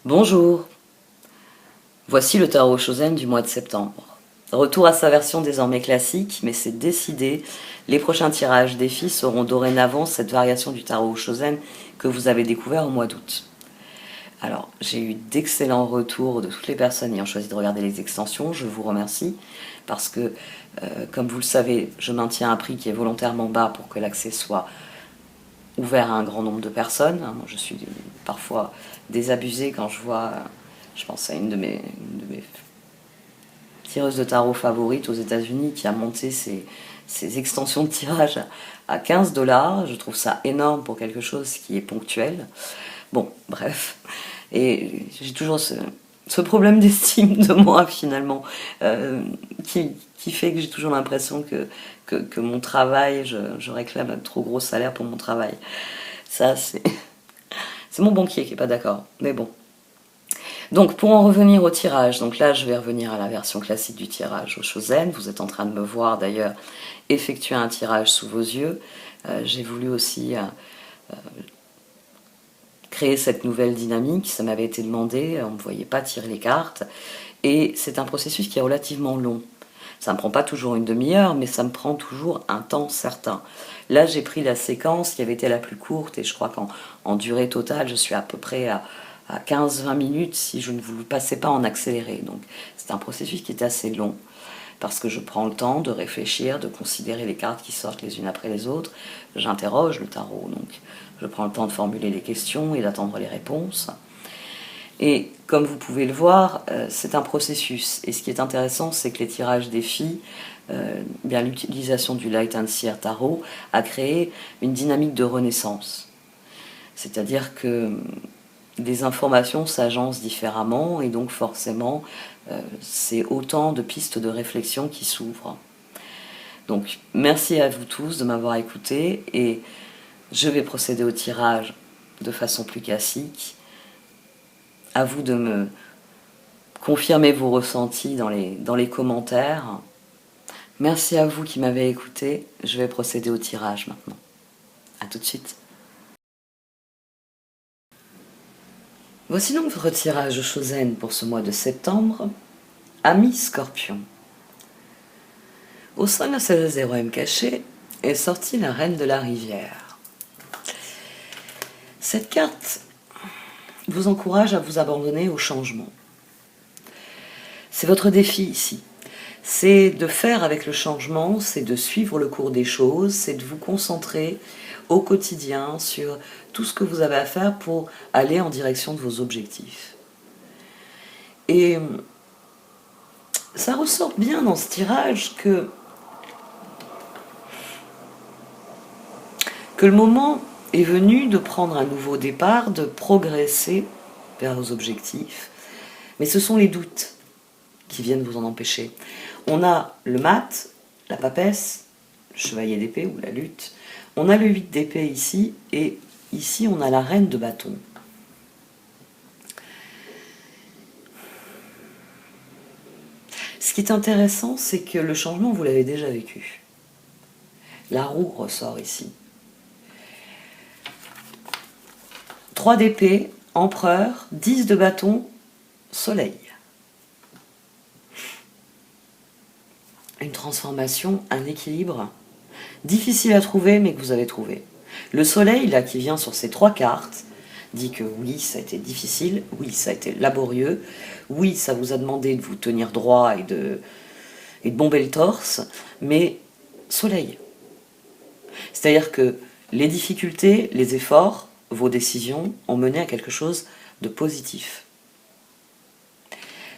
Bonjour, voici le tarot Shozen du mois de septembre. Retour à sa version désormais classique, mais c'est décidé, les prochains tirages défis seront dorénavant cette variation du tarot Shozen que vous avez découvert au mois d'août. Alors, j'ai eu d'excellents retours de toutes les personnes ayant choisi de regarder les extensions, je vous remercie, parce que, comme vous le savez, je maintiens un prix qui est volontairement bas pour que l'accès soit ouvert à un grand nombre de personnes. Moi, je suis parfois désabusée quand je vois, je pense à une de mes tireuses de tarot favorites aux États-Unis qui a monté ses extensions de tirage à 15 $. Je trouve ça énorme pour quelque chose qui est ponctuel. Bon, bref. Et j'ai toujours ce problème d'estime de moi, finalement, qui fait que j'ai toujours l'impression que mon travail, je réclame un trop gros salaire pour mon travail. Ça, c'est mon banquier qui n'est pas d'accord. Mais bon. Donc, pour en revenir au tirage, donc là, je vais revenir à la version classique du tirage au Shozen. Vous êtes en train de me voir, d'ailleurs, effectuer un tirage sous vos yeux. J'ai voulu aussi créer cette nouvelle dynamique. Ça m'avait été demandé, on ne me voyait pas tirer les cartes. Et c'est un processus qui est relativement long. Ça ne me prend pas toujours une demi-heure, mais ça me prend toujours un temps certain. Là, j'ai pris la séquence qui avait été la plus courte, et je crois qu'en durée totale, je suis à peu près à 15-20 minutes si je ne vous le passais pas en accéléré. Donc c'est un processus qui est assez long, parce que je prends le temps de réfléchir, de considérer les cartes qui sortent les unes après les autres. J'interroge le tarot, donc je prends le temps de formuler les questions et d'attendre les réponses. Et comme vous pouvez le voir, c'est un processus. Et ce qui est intéressant, c'est que les tirages défis, bien l'utilisation du Light and Seer Tarot a créé une dynamique de renaissance. C'est-à-dire que les informations s'agencent différemment et donc forcément, c'est autant de pistes de réflexion qui s'ouvrent. Donc merci à vous tous de m'avoir écouté et je vais procéder au tirage de façon plus classique. À vous de me confirmer vos ressentis dans les commentaires. Merci à vous qui m'avez écouté. Je vais procéder au tirage maintenant. A tout de suite. Voici donc votre tirage Shozen pour ce mois de septembre. Ami Scorpion. Au sein de la sagesse des royaumes cachés est sortie la reine de la rivière. Cette carte vous encourage à vous abandonner au changement. C'est votre défi ici. C'est de faire avec le changement, c'est de suivre le cours des choses, c'est de vous concentrer au quotidien sur tout ce que vous avez à faire pour aller en direction de vos objectifs. Et ça ressort bien dans ce tirage que le moment est venu de prendre un nouveau départ, de progresser vers vos objectifs. Mais ce sont les doutes qui viennent vous en empêcher. On a le mat, la papesse, le chevalier d'épée ou la lutte. On a le 8 d'épée ici, et ici on a la reine de bâton. Ce qui est intéressant, c'est que le changement, vous l'avez déjà vécu. La roue ressort ici. 3 d'épée, empereur, 10 de bâton, soleil. Une transformation, un équilibre, difficile à trouver, mais que vous avez trouvé. Le soleil, là, qui vient sur ces 3 cartes, dit que oui, ça a été difficile, oui, ça a été laborieux, oui, ça vous a demandé de vous tenir droit et de bomber le torse, mais soleil. C'est-à-dire que les difficultés, les efforts, vos décisions ont mené à quelque chose de positif.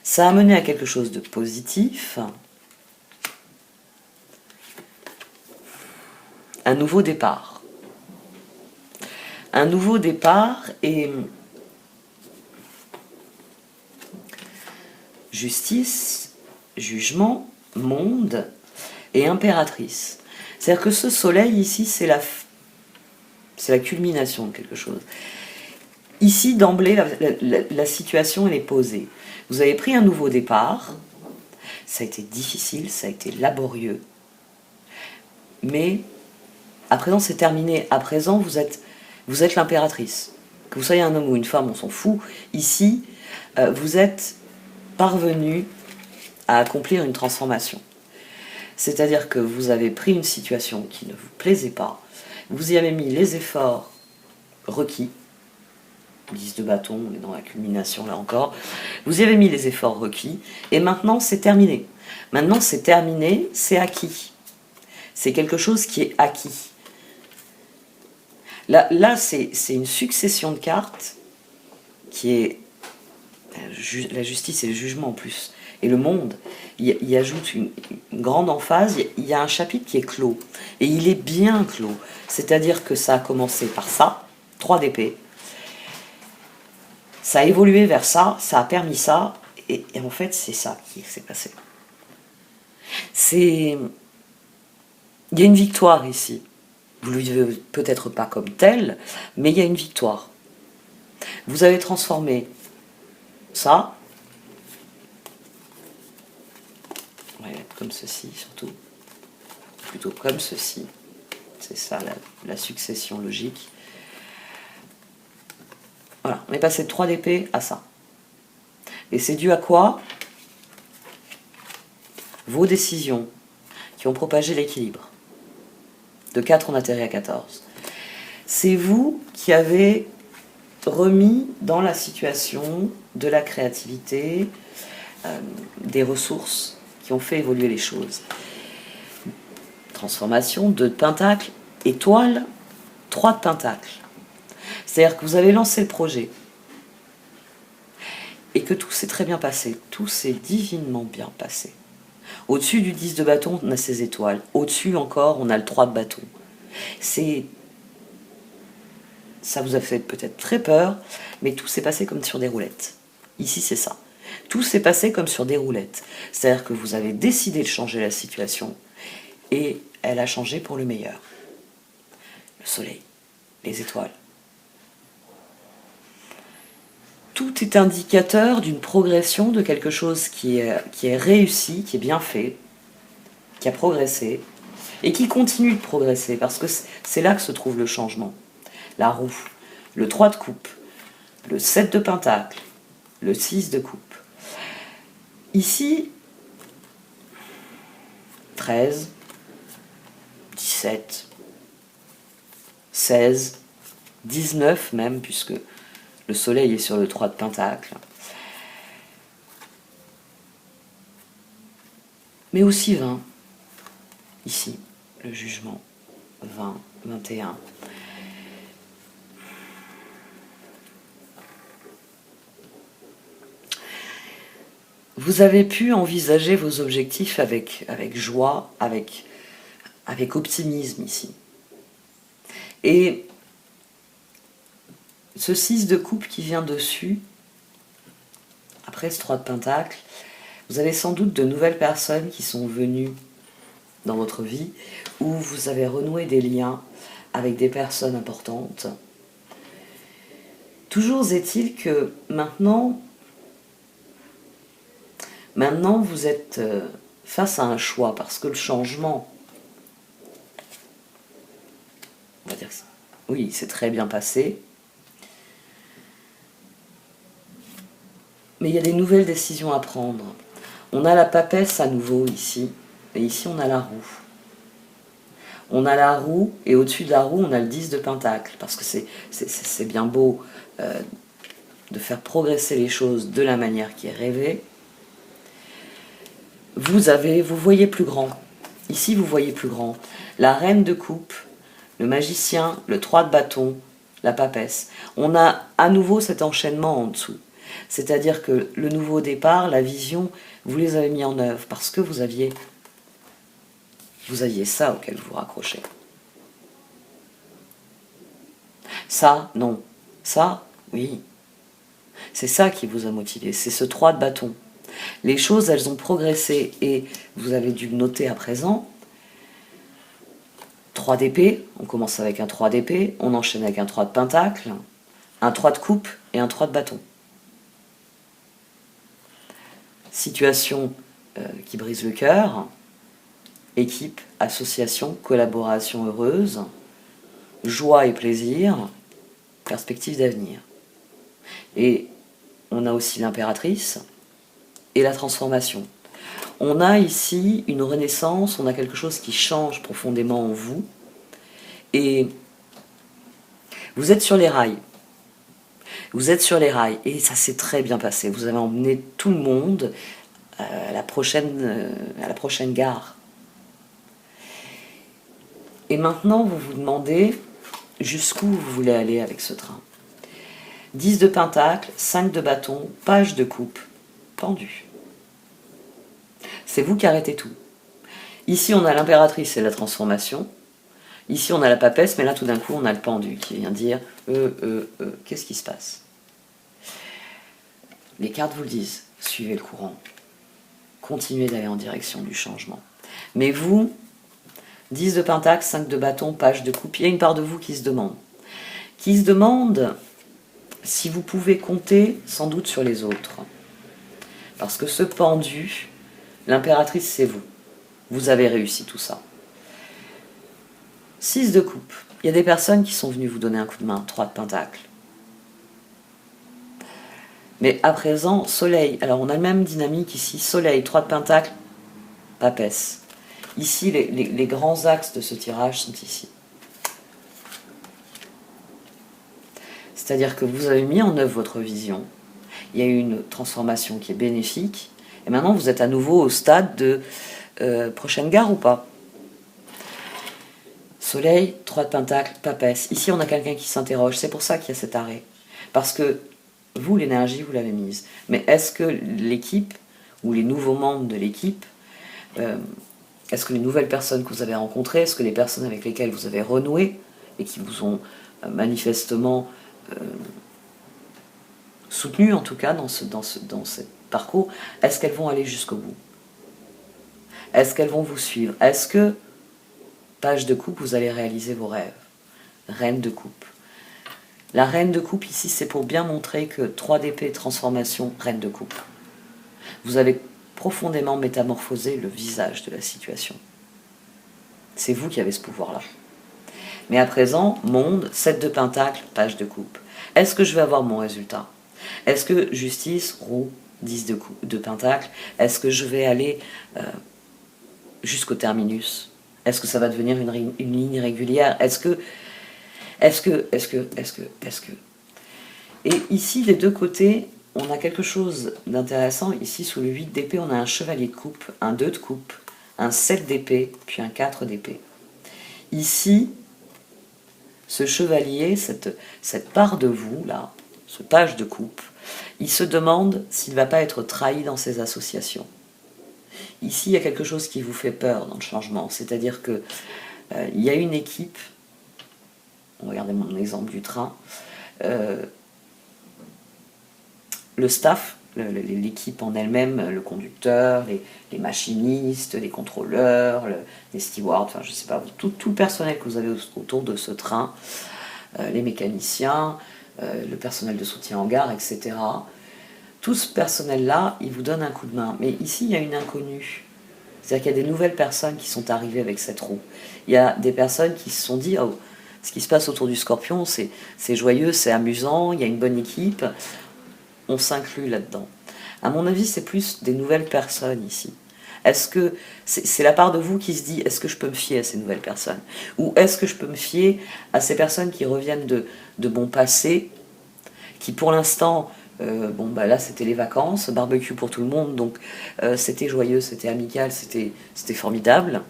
Ça a mené à quelque chose de positif, un nouveau départ. Un nouveau départ et justice, jugement, monde et impératrice. C'est-à-dire que ce soleil ici, c'est la culmination de quelque chose. Ici, d'emblée, la situation, elle est posée. Vous avez pris un nouveau départ, ça a été difficile, ça a été laborieux, mais à présent, c'est terminé. À présent, vous êtes l'impératrice. Que vous soyez un homme ou une femme, on s'en fout. Ici, vous êtes parvenu à accomplir une transformation. C'est-à-dire que vous avez pris une situation qui ne vous plaisait pas, vous y avez mis les efforts requis, 10 de bâton, on est dans la culmination là encore, vous y avez mis les efforts requis, et maintenant c'est terminé. Maintenant c'est terminé, c'est acquis. C'est quelque chose qui est acquis. Là c'est une succession de cartes qui est la justice et le jugement en plus. Et le monde, il ajoute une grande emphase, il y a un chapitre qui est clos. Et il est bien clos. C'est-à-dire que ça a commencé par ça, 3 d'épée. Ça a évolué vers ça, ça a permis ça. Et en fait, c'est ça qui s'est passé. Il y a une victoire ici. Vous ne le vivez peut-être pas comme telle, mais il y a une victoire. Vous avez transformé ça, comme ceci surtout, plutôt comme ceci, c'est ça la succession logique. Voilà, on est passé de 3 d'épée à ça. Et c'est dû à quoi? Vos décisions qui ont propagé l'équilibre. De 4, on atterrit à 14. C'est vous qui avez remis dans la situation de la créativité, des ressources qui ont fait évoluer les choses. Transformation, 2 de pentacle, étoile, 3 de pentacle. C'est-à-dire que vous avez lancé le projet et que tout s'est très bien passé, tout s'est divinement bien passé. Au-dessus du 10 de bâton, on a ces étoiles. Au-dessus encore, on a le 3 de bâton. Ça vous a fait peut-être très peur, mais tout s'est passé comme sur des roulettes. Ici, c'est ça. Tout s'est passé comme sur des roulettes. C'est-à-dire que vous avez décidé de changer la situation et elle a changé pour le meilleur. Le soleil, les étoiles. Tout est indicateur d'une progression, de quelque chose qui est réussi, qui est bien fait, qui a progressé et qui continue de progresser parce que c'est là que se trouve le changement. La roue, le 3 de coupe, le 7 de pentacle, le 6 de coupe. Ici, 13, 17, 16, 19 même, puisque le soleil est sur le 3 de pentacle. Mais aussi 20, ici, le jugement, 20, 21. Vous avez pu envisager vos objectifs avec joie, avec optimisme ici. Et ce 6 de coupe qui vient dessus, après ce 3 de pentacle, vous avez sans doute de nouvelles personnes qui sont venues dans votre vie, où vous avez renoué des liens avec des personnes importantes. Toujours est-il que maintenant vous êtes face à un choix, parce que le changement, on va dire ça, oui, c'est très bien passé, mais il y a des nouvelles décisions à prendre. On a la papesse à nouveau ici, et ici on a la roue. On a la roue, et au-dessus de la roue, on a le 10 de pentacle, parce que c'est bien beau de faire progresser les choses de la manière qui est rêvée. Vous voyez plus grand. Ici, vous voyez plus grand. La reine de coupe, le magicien, le 3 de bâton, la papesse. On a à nouveau cet enchaînement en dessous. C'est-à-dire que le nouveau départ, la vision, vous les avez mis en œuvre parce que vous aviez ça auquel vous vous raccrochez. Ça, non. Ça, oui. C'est ça qui vous a motivé. C'est ce 3 de bâton. Les choses, elles ont progressé et vous avez dû le noter à présent. 3 d'épée, on commence avec un 3 d'épée, on enchaîne avec un 3 de pentacle, un 3 de coupe et un 3 de bâton. Situation qui brise le cœur, équipe, association, collaboration heureuse, joie et plaisir, perspective d'avenir. Et on a aussi l'impératrice et la transformation. On a ici une renaissance, on a quelque chose qui change profondément en vous. Et vous êtes sur les rails. Vous êtes sur les rails et ça s'est très bien passé. Vous avez emmené tout le monde à la prochaine gare. Et maintenant, vous vous demandez jusqu'où vous voulez aller avec ce train. 10 de pentacle, 5 de bâton, page de coupe, pendu. C'est vous qui arrêtez tout. Ici, on a l'impératrice et la transformation. Ici, on a la papesse, mais là, tout d'un coup, on a le pendu qui vient dire qu'est-ce qui se passe? Les cartes vous le disent, suivez le courant. Continuez d'aller en direction du changement. Mais vous, 10 de pentacle, 5 de bâton, page de coupe, il y a une part de vous qui se demande. Qui se demande si vous pouvez compter sans doute sur les autres. Parce que ce pendu, l'impératrice, c'est vous. Vous avez réussi tout ça. 6 de coupe. Il y a des personnes qui sont venues vous donner un coup de main. 3 de pentacle. Mais à présent, soleil. Alors on a la même dynamique ici. Soleil, 3 de pentacle, papesse. Ici, les grands axes de ce tirage sont ici. C'est-à-dire que vous avez mis en œuvre votre vision. Il y a eu une transformation qui est bénéfique. Et maintenant, vous êtes à nouveau au stade de prochaine gare ou pas. Soleil, 3 de pentacle, papesse. Ici, on a quelqu'un qui s'interroge. C'est pour ça qu'il y a cet arrêt. Parce que vous, l'énergie, vous l'avez mise. Mais est-ce que l'équipe, ou les nouveaux membres de l'équipe, est-ce que les nouvelles personnes que vous avez rencontrées, est-ce que les personnes avec lesquelles vous avez renoué, et qui vous ont manifestement soutenu, en tout cas, dans ce parcours, est-ce qu'elles vont aller jusqu'au bout? Est-ce qu'elles vont vous suivre? Est-ce que, page de coupe, vous allez réaliser vos rêves? Reine de coupe. La reine de coupe, ici, c'est pour bien montrer que 3 d'épée, transformation, reine de coupe. Vous avez profondément métamorphosé le visage de la situation. C'est vous qui avez ce pouvoir-là. Mais à présent, monde, 7 de pentacle, page de coupe. Est-ce que je vais avoir mon résultat? Est-ce que justice, roue, 10 de pentacle, est-ce que je vais aller jusqu'au terminus? Est-ce que ça va devenir une ligne régulière? Est-ce que... Et ici, des deux côtés, on a quelque chose d'intéressant. Ici, sous le 8 d'épée, on a un chevalier de coupe, un 2 de coupe, un 7 d'épée, puis un 4 d'épée. Ici, ce chevalier, cette part de vous, là, ce page de coupe, il se demande s'il ne va pas être trahi dans ses associations. Ici, il y a quelque chose qui vous fait peur dans le changement. C'est-à-dire que il y a une équipe, regardez mon exemple du train, le staff, l'équipe en elle-même, le conducteur, les machinistes, les contrôleurs, les stewards, enfin je sais pas, tout le personnel que vous avez autour de ce train, les mécaniciens, le personnel de soutien en gare, etc. Tout ce personnel-là, il vous donne un coup de main. Mais ici, il y a une inconnue. C'est-à-dire qu'il y a des nouvelles personnes qui sont arrivées avec cette roue. Il y a des personnes qui se sont dit, oh, ce qui se passe autour du Scorpion, c'est joyeux, c'est amusant, il y a une bonne équipe, on s'inclut là-dedans. À mon avis, c'est plus des nouvelles personnes ici. Est-ce que c'est la part de vous qui se dit, est-ce que je peux me fier à ces nouvelles personnes? Ou est-ce que je peux me fier à ces personnes qui reviennent de mon passé, qui pour l'instant, bon bah là c'était les vacances, barbecue pour tout le monde, donc c'était joyeux, c'était amical, c'était formidable.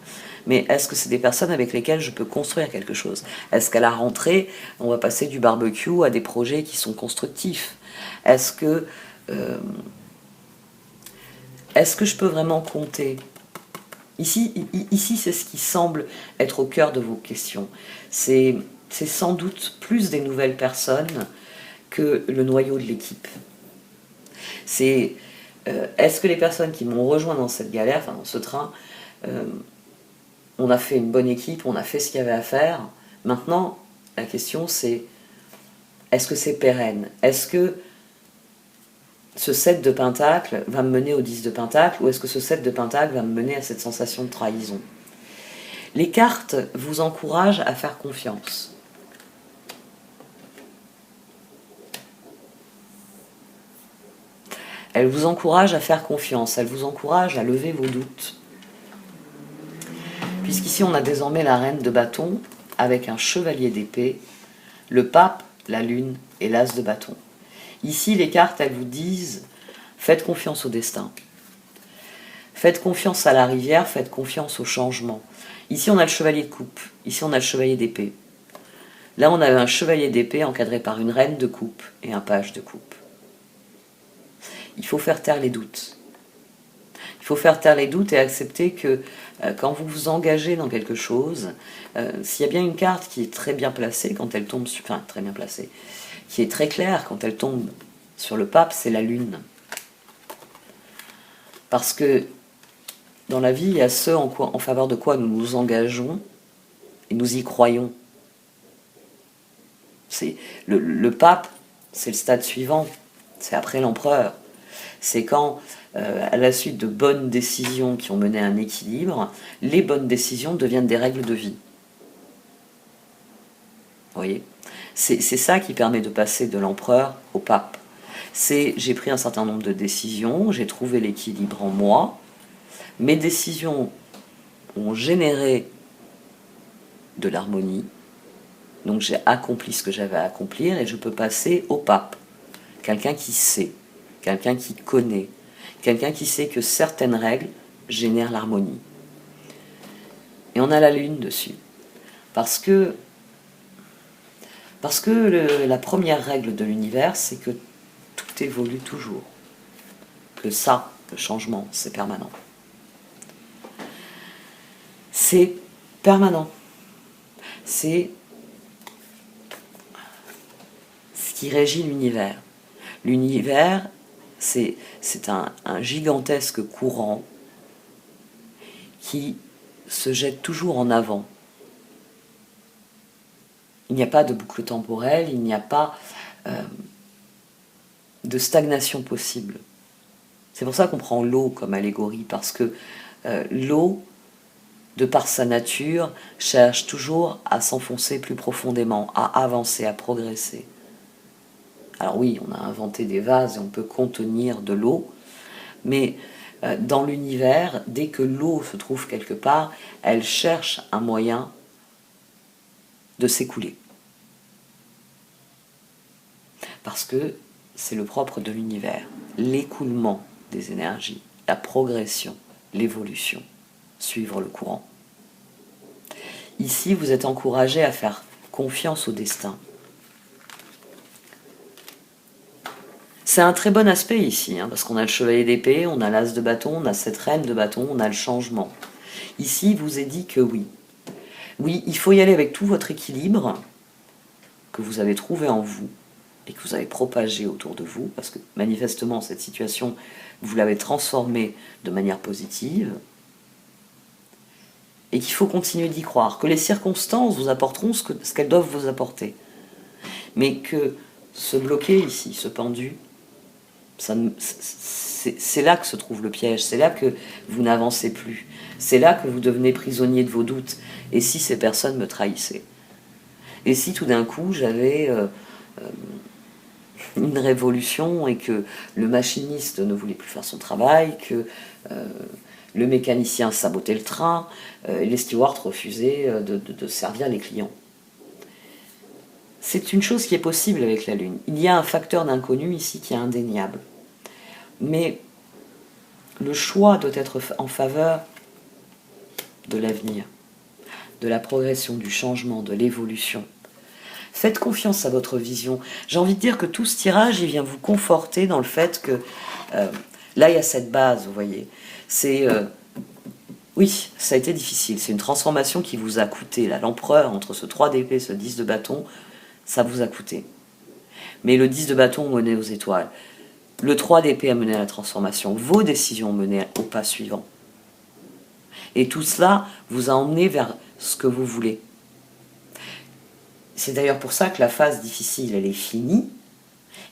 Mais est-ce que c'est des personnes avec lesquelles je peux construire quelque chose? Est-ce qu'à la rentrée, on va passer du barbecue à des projets qui sont constructifs? Est-ce que je peux vraiment compter? Ici, c'est ce qui semble être au cœur de vos questions. C'est sans doute plus des nouvelles personnes que le noyau de l'équipe. C'est est-ce que les personnes qui m'ont rejoint dans cette galère, enfin dans ce train, on a fait une bonne équipe, on a fait ce qu'il y avait à faire. Maintenant, la question c'est, est-ce que c'est pérenne? Est-ce que ce 7 de pentacle va me mener au 10 de pentacle, ou est-ce que ce 7 de pentacle va me mener à cette sensation de trahison? Les cartes vous encouragent à faire confiance. Elle vous encourage à faire confiance, elle vous encourage à lever vos doutes. Puisqu'ici on a désormais la reine de bâton avec un chevalier d'épée, le pape, la lune et l'as de bâton. Ici les cartes elles vous disent faites confiance au destin. Faites confiance à la rivière, faites confiance au changement. Ici on a le chevalier de coupe, ici on a le chevalier d'épée. Là on a un chevalier d'épée encadré par une reine de coupe et un page de coupe. Il faut faire taire les doutes. Il faut faire taire les doutes et accepter que quand vous vous engagez dans quelque chose, s'il y a bien une carte qui est très bien placée quand elle tombe, enfin très bien placée, qui est très claire quand elle tombe sur le pape, c'est la lune. Parce que dans la vie, il y a ce en faveur de quoi nous nous engageons et nous y croyons. C'est le pape, c'est le stade suivant, c'est après l'empereur. C'est quand, à la suite de bonnes décisions qui ont mené à un équilibre, les bonnes décisions deviennent des règles de vie. Vous voyez ? C'est ça qui permet de passer de l'empereur au pape. C'est j'ai pris un certain nombre de décisions, j'ai trouvé l'équilibre en moi, mes décisions ont généré de l'harmonie, donc j'ai accompli ce que j'avais à accomplir et je peux passer au pape. Quelqu'un qui sait, quelqu'un qui connaît, quelqu'un qui sait que certaines règles génèrent l'harmonie. Et on a la lune dessus. Parce que la première règle de l'univers, c'est que tout évolue toujours. Que ça, le changement, c'est permanent. C'est permanent. C'est ce qui régit l'univers. L'univers, c'est un gigantesque courant qui se jette toujours en avant. Il n'y a pas de boucle temporelle, il n'y a pas de stagnation possible. C'est pour ça qu'on prend l'eau comme allégorie, parce que l'eau, de par sa nature, cherche toujours à s'enfoncer plus profondément, à avancer, à progresser. Alors oui, on a inventé des vases et on peut contenir de l'eau, mais dans l'univers, dès que l'eau se trouve quelque part, elle cherche un moyen de s'écouler. Parce que c'est le propre de l'univers, l'écoulement des énergies, la progression, l'évolution, suivre le courant. Ici, vous êtes encouragé à faire confiance au destin. C'est un très bon aspect ici, parce qu'on a le chevalier d'épée, on a l'as de bâton, on a cette reine de bâton, on a le changement. Ici, il vous est dit que oui. Oui, il faut y aller avec tout votre équilibre que vous avez trouvé en vous et que vous avez propagé autour de vous, parce que manifestement, cette situation, vous l'avez transformée de manière positive, et qu'il faut continuer d'y croire, que les circonstances vous apporteront ce qu'elles doivent vous apporter. Mais que se bloquer ici, ce pendu, c'est là que se trouve le piège, c'est là que vous n'avancez plus, c'est là que vous devenez prisonnier de vos doutes. Et si ces personnes me trahissaient? Et si tout d'un coup j'avais une révolution et que le machiniste ne voulait plus faire son travail, que le mécanicien sabotait le train, les stewards refusaient de servir les clients? C'est une chose qui est possible avec la Lune. Il y a un facteur d'inconnu ici qui est indéniable. Mais le choix doit être en faveur de l'avenir, de la progression, du changement, de l'évolution. Faites confiance à votre vision. J'ai envie de dire que tout ce tirage, il vient vous conforter dans le fait que là, il y a cette base, vous voyez. Oui, ça a été difficile. C'est une transformation qui vous a coûté. Là, l'empereur, entre ce 3 d'épée et ce 10 de bâton, ça vous a coûté. Mais le 10 de bâton menait aux étoiles. Le 3 d'épée a mené à la transformation. Vos décisions ont mené au pas suivant. Et tout cela vous a emmené vers ce que vous voulez. C'est d'ailleurs pour ça que la phase difficile, elle est finie,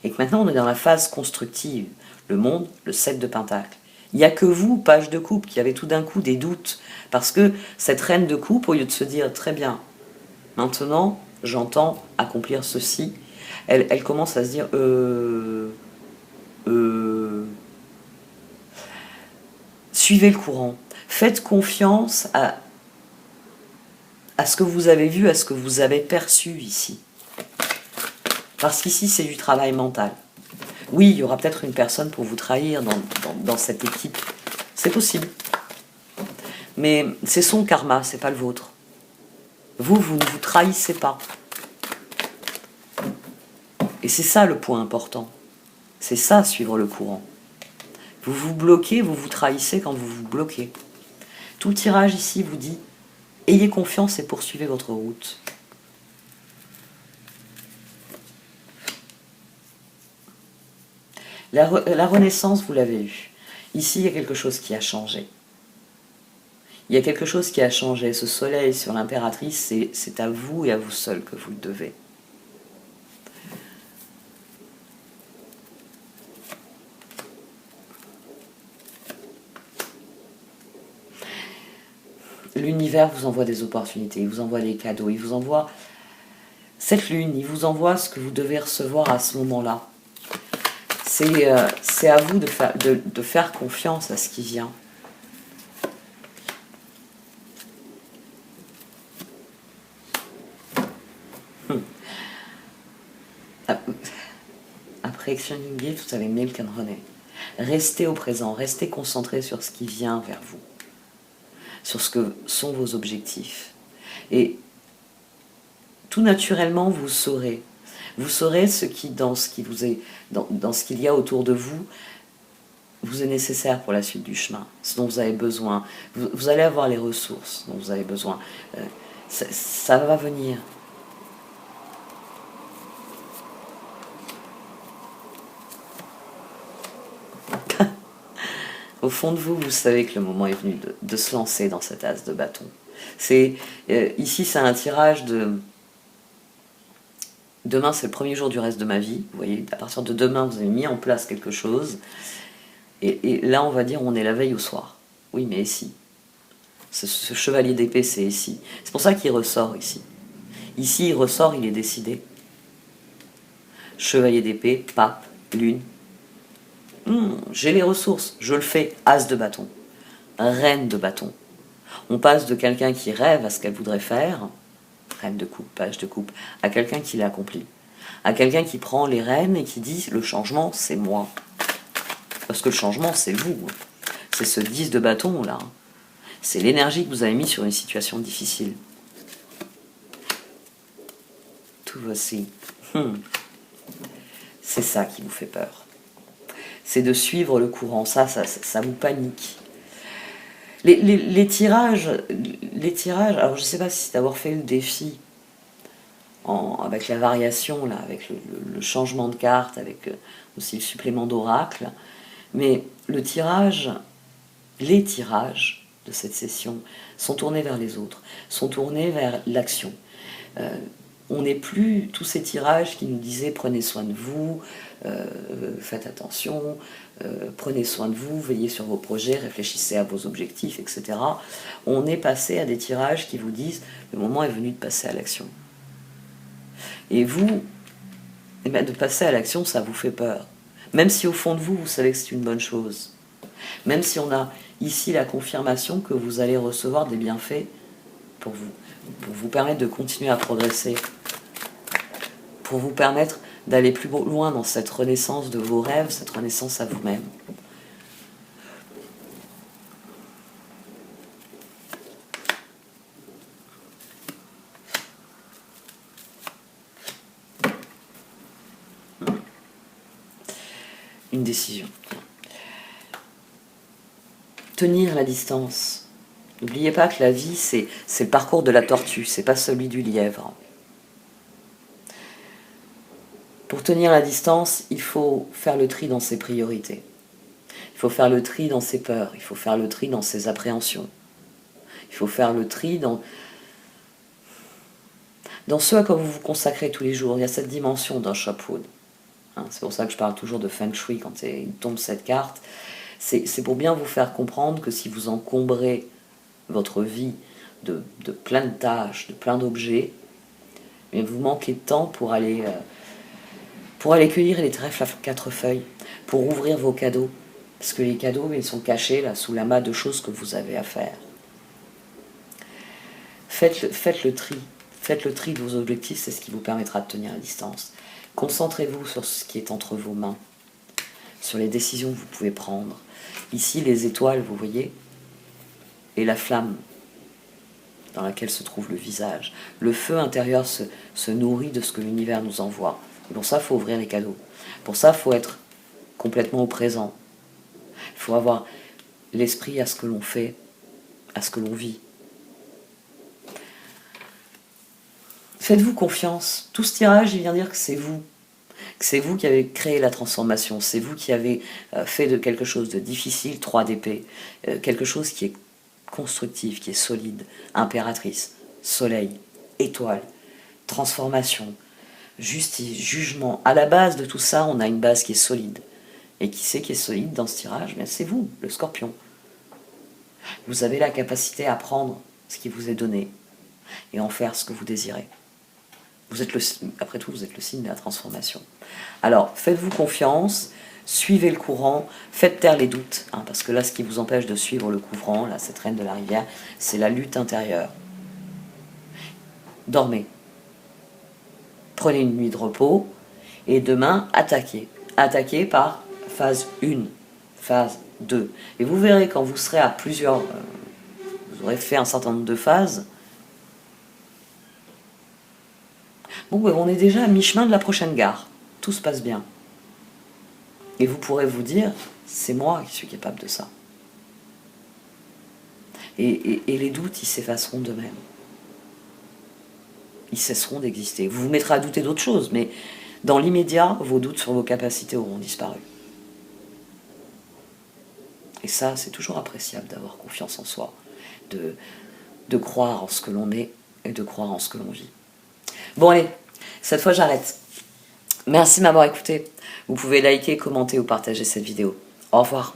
et que maintenant on est dans la phase constructive. Le monde, le 7 de pentacle. Il n'y a que vous, page de coupe, qui avez tout d'un coup des doutes. Parce que cette reine de coupe, au lieu de se dire, très bien, maintenant, j'entends accomplir ceci, elle commence à se dire, Suivez le courant. Faites confiance à ce que vous avez vu, à ce que vous avez perçu ici. Parce qu'ici, c'est du travail mental. Oui, il y aura peut-être une personne pour vous trahir dans cette équipe. C'est possible. Mais c'est son karma, c'est pas le vôtre. Vous ne vous trahissez pas. Et c'est ça le point important. C'est ça, suivre le courant. Vous vous bloquez, vous vous trahissez quand vous vous bloquez. Tout le tirage ici vous dit, ayez confiance et poursuivez votre route. La renaissance, vous l'avez eu. Ici, il y a quelque chose qui a changé. Il y a quelque chose qui a changé. Ce soleil sur l'impératrice, c'est à vous et à vous seul que vous le devez. L'univers vous envoie des opportunités, il vous envoie des cadeaux, il vous envoie cette lune, il vous envoie ce que vous devez recevoir à ce moment-là. C'est à vous de faire confiance à ce qui vient. Après Exchanging Gifts, vous avez Milk and Honey. Restez au présent, restez concentré sur ce qui vient vers vous, sur ce que sont vos objectifs. Et tout naturellement, vous saurez. Vous saurez ce qui, dans ce qu'il y a autour de vous, vous est nécessaire pour la suite du chemin, ce dont vous avez besoin. Vous allez avoir les ressources dont vous avez besoin. Ça va venir. Au fond de vous, vous savez que le moment est venu de se lancer dans cet as de bâton. Ici, c'est un tirage de... Demain, c'est le premier jour du reste de ma vie. Vous voyez, à partir de demain, vous avez mis en place quelque chose. Et là, on va dire, on est la veille au soir. Oui, mais ici. Ce chevalier d'épée, c'est ici. C'est pour ça qu'il ressort ici. Ici, il ressort, il est décidé. Chevalier d'épée, pape, lune. J'ai les ressources, je le fais. As de bâton. Reine de bâton. On passe de quelqu'un qui rêve à ce qu'elle voudrait faire, reine de coupe, page de coupe, à quelqu'un qui l'accomplit. À quelqu'un qui prend les rênes et qui dit, le changement, c'est moi. Parce que le changement, c'est vous. C'est ce 10 de bâton, là. C'est l'énergie que vous avez mis sur une situation difficile. Tout voici. C'est ça qui vous fait peur. C'est de suivre le courant. Ça vous panique. Les tirages, alors je ne sais pas si c'est d'avoir fait le défi avec la variation, là, avec le changement de carte, avec aussi le supplément d'oracle, mais les tirages de cette session sont tournés vers les autres, sont tournés vers l'action. On n'est plus tous ces tirages qui nous disaient prenez soin de vous, faites attention, prenez soin de vous, veillez sur vos projets, réfléchissez à vos objectifs, etc. On est passé à des tirages qui vous disent le moment est venu de passer à l'action. Et vous, de passer à l'action, ça vous fait peur. Même si au fond de vous, vous savez que c'est une bonne chose. Même si on a ici la confirmation que vous allez recevoir des bienfaits pour vous permettre de continuer à progresser, pour vous permettre d'aller plus loin dans cette renaissance de vos rêves, cette renaissance à vous-même. Une décision. Tenir la distance. N'oubliez pas que la vie, c'est le parcours de la tortue, c'est pas celui du lièvre. Pour tenir la distance, il faut faire le tri dans ses priorités. Il faut faire le tri dans ses peurs, il faut faire le tri dans ses appréhensions. Il faut faire le tri dans ce à quoi vous vous consacrez tous les jours. Il y a cette dimension dans Shopwood. C'est pour ça que je parle toujours de Feng Shui quand il tombe cette carte. C'est pour bien vous faire comprendre que si vous encombrez votre vie de plein de tâches, de plein d'objets, vous manquez de temps pour aller cueillir les trèfles à 4 feuilles, pour ouvrir vos cadeaux, Parce que les cadeaux, ils sont cachés là sous l'amas de choses que vous avez à faire. Faites le tri. Faites le tri de vos objectifs, c'est ce qui vous permettra de tenir à distance. Concentrez-vous sur ce qui est entre vos mains, sur les décisions que vous pouvez prendre. Ici, les étoiles, vous voyez, et la flamme dans laquelle se trouve le visage. Le feu intérieur se nourrit de ce que l'univers nous envoie. Et pour ça, il faut ouvrir les cadeaux. Pour ça, il faut être complètement au présent. Il faut avoir l'esprit à ce que l'on fait, à ce que l'on vit. Faites-vous confiance. Tout ce tirage, il vient dire que c'est vous. Que c'est vous qui avez créé la transformation. C'est vous qui avez fait de quelque chose de difficile, 3 d'épée. Quelque chose qui est constructif, qui est solide. Impératrice, soleil, étoile, transformation, justice, jugement. À la base de tout ça, on a une base qui est solide. Et qui c'est qui est solide dans ce tirage? C'est vous, le scorpion. Vous avez la capacité à prendre ce qui vous est donné et en faire ce que vous désirez. Après tout, vous êtes le signe de la transformation. Alors, faites-vous confiance, suivez le courant, faites taire les doutes, hein, parce que là, ce qui vous empêche de suivre le courant, là, cette reine de la rivière, c'est la lutte intérieure. Dormez. Prenez une nuit de repos, et demain, attaquez. Attaquez par phase 1, phase 2. Et vous verrez, quand vous serez à plusieurs... vous aurez fait un certain nombre de phases. Bon, on est déjà à mi-chemin de la prochaine gare. Tout se passe bien. Et vous pourrez vous dire, c'est moi qui suis capable de ça. Et les doutes, ils s'effaceront d'eux-mêmes. Ils cesseront d'exister. Vous vous mettrez à douter d'autres choses, mais dans l'immédiat, vos doutes sur vos capacités auront disparu. Et ça, c'est toujours appréciable d'avoir confiance en soi, de croire en ce que l'on est et de croire en ce que l'on vit. Bon allez, cette fois j'arrête. Merci de m'avoir écouté. Vous pouvez liker, commenter ou partager cette vidéo. Au revoir.